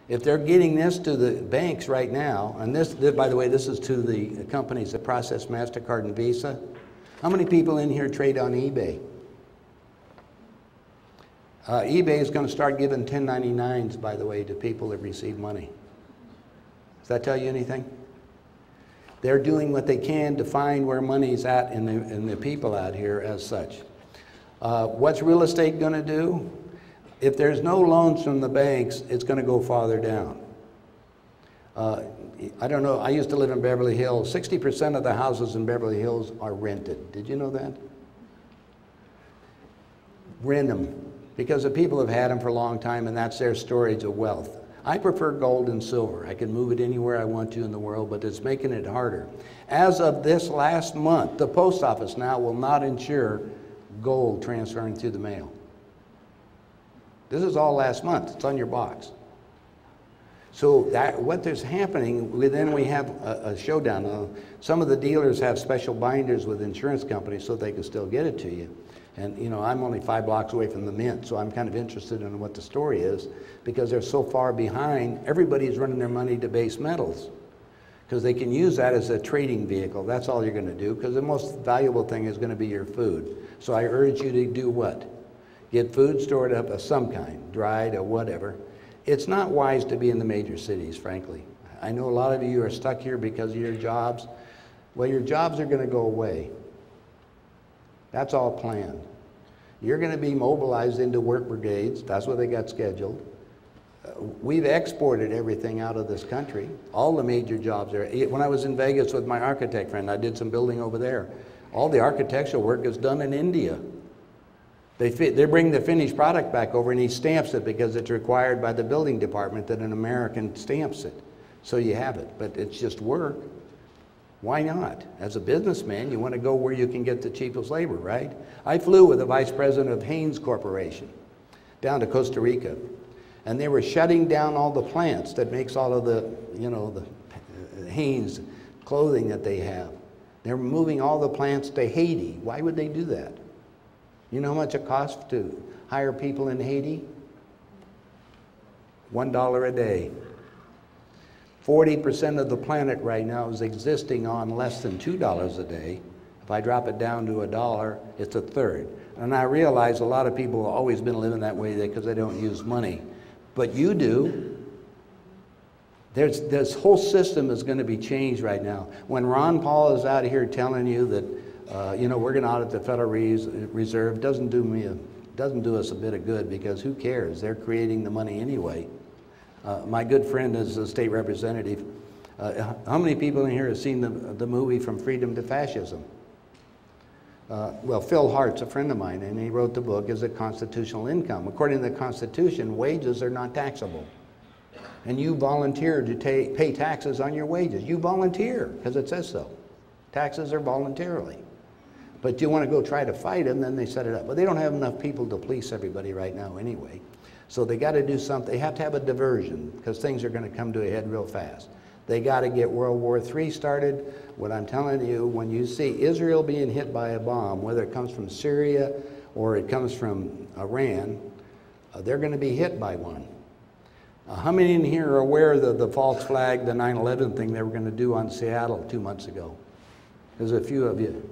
If they're getting this to the banks right now, and this, by the way, this is to the companies that process MasterCard and Visa. How many people in here trade on eBay? eBay is going to start giving 1099s, by the way, to people that receive money. Does that tell you anything? They're doing what they can to find where money's at in the people out here as such. What's real estate going to do? If there's no loans from the banks, it's going to go farther down. I don't know, I used to live in Beverly Hills. 60% of the houses in Beverly Hills are rented. Did you know that? Rent them, because the people have had them for a long time, and that's their storage of wealth. I prefer gold and silver. I can move it anywhere I want to in the world, but it's making it harder. As of this last month, the post office now will not insure gold transferring through the mail. This is all last month. It's on your box. So that, what is happening, then we have a showdown. Some of the dealers have special binders with insurance companies so they can still get it to you. And you know, I'm only 5 blocks away from the Mint, so I'm kind of interested in what the story is, because they're so far behind. Everybody's running their money to base metals because they can use that as a trading vehicle. That's all you're going to do, because the most valuable thing is going to be your food. So I urge you to do what? Get food stored up of some kind, dried or whatever. It's not wise to be in the major cities, frankly. I know a lot of you are stuck here because of your jobs. Well, your jobs are going to go away. That's all planned. You're going to be mobilized into work brigades. That's what they got scheduled. We've exported everything out of this country. All the major jobs are. When I was in Vegas with my architect friend, I did some building over there. All the architectural work is done in India. They bring the finished product back over, and he stamps it because it's required by the building department that an American stamps it. So you have it, but it's just work. Why not? As a businessman, you want to go where you can get the cheapest labor, right? I flew with the vice president of Haynes Corporation down to Costa Rica, and they were shutting down all the plants that makes all of the, you know, the Haynes clothing that they have. They're moving all the plants to Haiti. Why would they do that? You know how much it costs to hire people in Haiti? $1 a day. 40% of the planet right now is existing on less than $2 a day. If I drop it down to $1, it's a third. And I realize a lot of people have always been living that way because they don't use money. But you do. This whole system is going to be changed right now. When Ron Paul is out here telling you that you know, we're going to audit the Federal Reserve, doesn't do us a bit of good, because who cares? They're creating the money anyway. My good friend is a state representative. How many people in here have seen the movie From Freedom to Fascism? Well, Phil Hart's a friend of mine, and he wrote the book, Is It Constitutional Income? According to the Constitution, wages are not taxable. And you volunteer to pay taxes on your wages. You volunteer, because it says so. Taxes are voluntarily. But you want to go try to fight them, then they set it up. But they don't have enough people to police everybody right now anyway. So they got to do something. They have to have a diversion, because things are going to come to a head real fast. They got to get World War III started. What I'm telling you, when you see Israel being hit by a bomb, whether it comes from Syria or it comes from Iran, they're going to be hit by one. How many in here are aware of the false flag, the 9/11 thing they were going to do on Seattle 2 months ago? There's a few of you.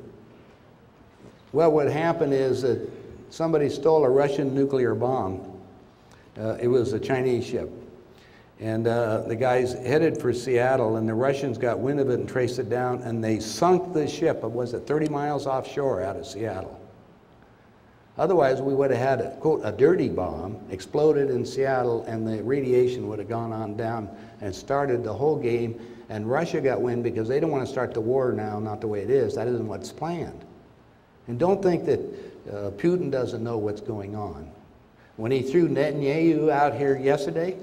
Well, what happened is that somebody stole a Russian nuclear bomb. It was a Chinese ship. And the guys headed for Seattle, and the Russians got wind of it and traced it down, and they sunk the ship. Was it 30 miles offshore out of Seattle? Otherwise, we would have had, quote, a dirty bomb, exploded in Seattle, and the radiation would have gone on down and started the whole game. And Russia got wind because they don't want to start the war now, not the way it is. That isn't what's planned. And don't think that Putin doesn't know what's going on. When he threw Netanyahu out here yesterday,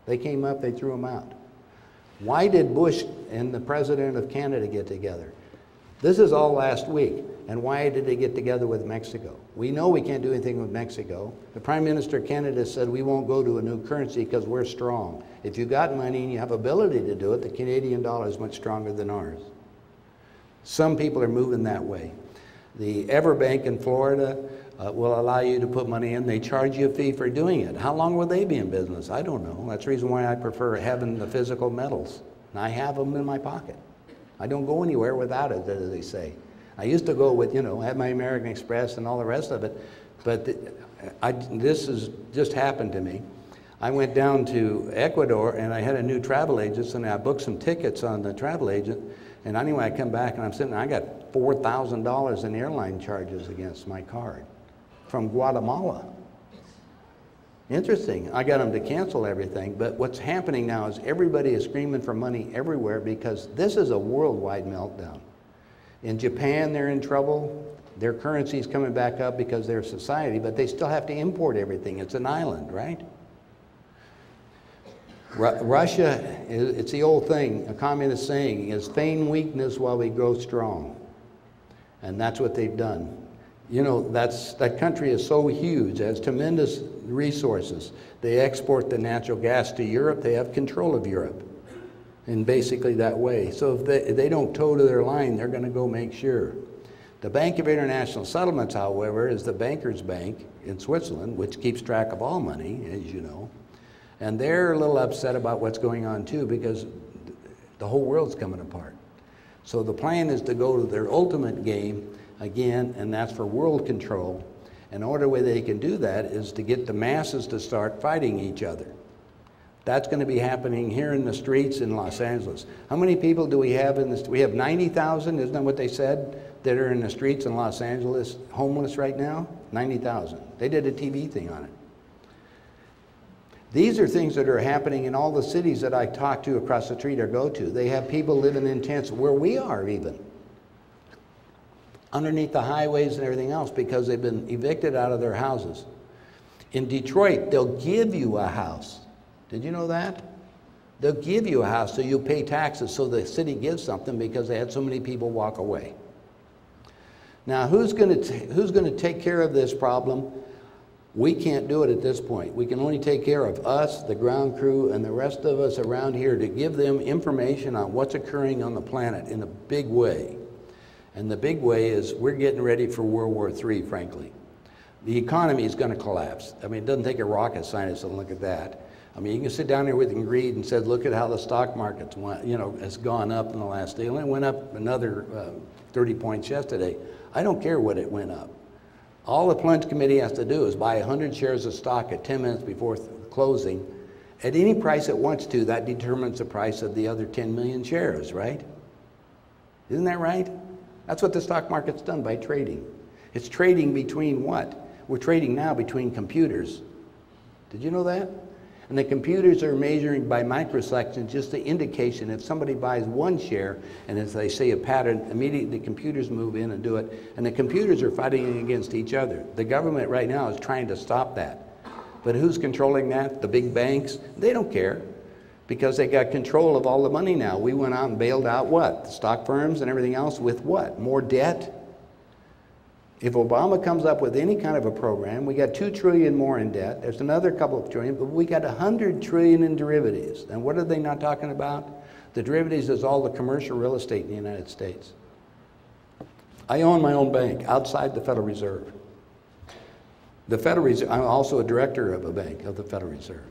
they came up, they threw him out. Why did Bush and the president of Canada get together? This is all last week. And why did they get together with Mexico? We know we can't do anything with Mexico. The Prime Minister of Canada said we won't go to a new currency because we're strong. If you got money and you have ability to do it, the Canadian dollar is much stronger than ours. Some people are moving that way. The Everbank in Florida, will allow you to put money in. They charge you a fee for doing it. How long will they be in business? I don't know. That's the reason why I prefer having the physical metals. And I have them in my pocket. I don't go anywhere without it, as they say. I used to go with, you know, have my American Express and all the rest of it, but this has just happened to me. I went down to Ecuador and I had a new travel agent, and I booked some tickets on the travel agent, and anyway I come back and I'm sitting there, I got $4,000 in airline charges against my card from Guatemala. Interesting. I got them to cancel everything, but what's happening now is everybody is screaming for money everywhere because this is a worldwide meltdown. In Japan, they're in trouble. Their currency is coming back up because they're a society, but they still have to import everything. It's an island, right? Russia, it's the old thing, a communist saying, is feign weakness while we grow strong. And that's what they've done. You know, that country is so huge, it has tremendous resources. They export the natural gas to Europe, they have control of Europe. And basically that way. So if they don't toe to their line, they're going to go make sure. The Bank of International Settlements, however, is the banker's bank in Switzerland, which keeps track of all money, as you know. And they're a little upset about what's going on too, because the whole world's coming apart. So the plan is to go to their ultimate game again, and that's for world control. And the only way they can do that is to get the masses to start fighting each other. That's going to be happening here in the streets in Los Angeles. How many people do we have in this? We have 90,000, isn't that what they said, that are in the streets in Los Angeles homeless right now? 90,000. They did a TV thing on it. These are things that are happening in all the cities that I talk to across the street or go to. They have people living in tents where we are even, underneath the highways and everything else, because they've been evicted out of their houses. In Detroit, they'll give you a house. Did you know that? They'll give you a house so you'll pay taxes, so the city gives something because they had so many people walk away. Now, who's going to take care of this problem? We can't do it at this point. We can only take care of us, the ground crew, and the rest of us around here to give them information on what's occurring on the planet in a big way. And the big way is we're getting ready for World War III, frankly. The economy is going to collapse. I mean, it doesn't take a rocket scientist to look at that. I mean, you can sit down here with greed and say, look at how the stock market's went, you know, has gone up in the last day. It went up another 30 points yesterday. I don't care what it went up. All the Plunge Committee has to do is buy 100 shares of stock at 10 minutes before closing. At any price it wants to, that determines the price of the other 10 million shares, right? Isn't that right? That's what the stock market's done by trading. It's trading between what? We're trading now between computers. Did you know that? And the computers are measuring by microseconds just the indication. If somebody buys one share, and as they say a pattern, immediately the computers move in and do it. And the computers are fighting against each other. The government right now is trying to stop that. But who's controlling that? The big banks? They don't care, because they got control of all the money now. We went out and bailed out what? The stock firms and everything else with what? More debt? If Obama comes up with any kind of a program, we got $2 trillion more in debt. There's another couple of trillion, but we got $100 trillion in derivatives. And what are they not talking about? The derivatives is all the commercial real estate in the United States. I own my own bank outside the Federal Reserve. The Federal Reserve, I'm also a director of a bank of the Federal Reserve.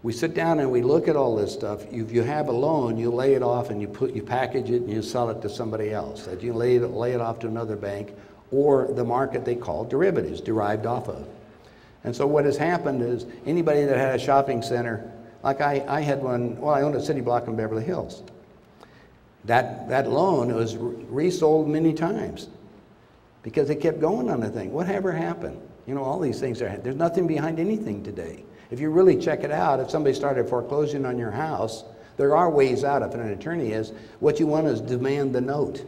We sit down and we look at all this stuff. If you have a loan, you lay it off and you package it and you sell it to somebody else. That you lay it off to another bank, or the market they call derivatives, derived off of. And so what has happened is anybody that had a shopping center, like I had one, well, I owned a city block in Beverly Hills. That loan was resold many times because it kept going on the thing. Whatever happened? You know, all these things there's nothing behind anything today. If you really check it out, if somebody started foreclosing on your house, there are ways out if an attorney is. What you want is demand the note.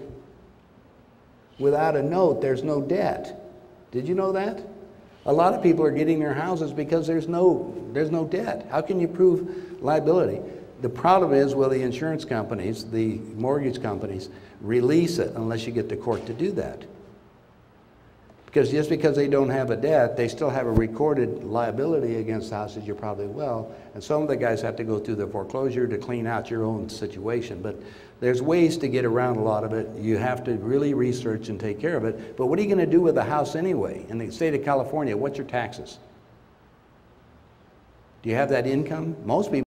Without a note, there's no debt. Did you know that? A lot of people are getting their houses because there's no debt. How can you prove liability? The problem is, will the insurance companies, the mortgage companies, release it unless you get the court to do that? Because just because they don't have a debt, they still have a recorded liability against the house, as you probably will. And some of the guys have to go through the foreclosure to clean out your own situation. But there's ways to get around a lot of it. You have to really research and take care of it. But what are you going to do with the house anyway? In the state of California, what's your taxes? Do you have that income? Most people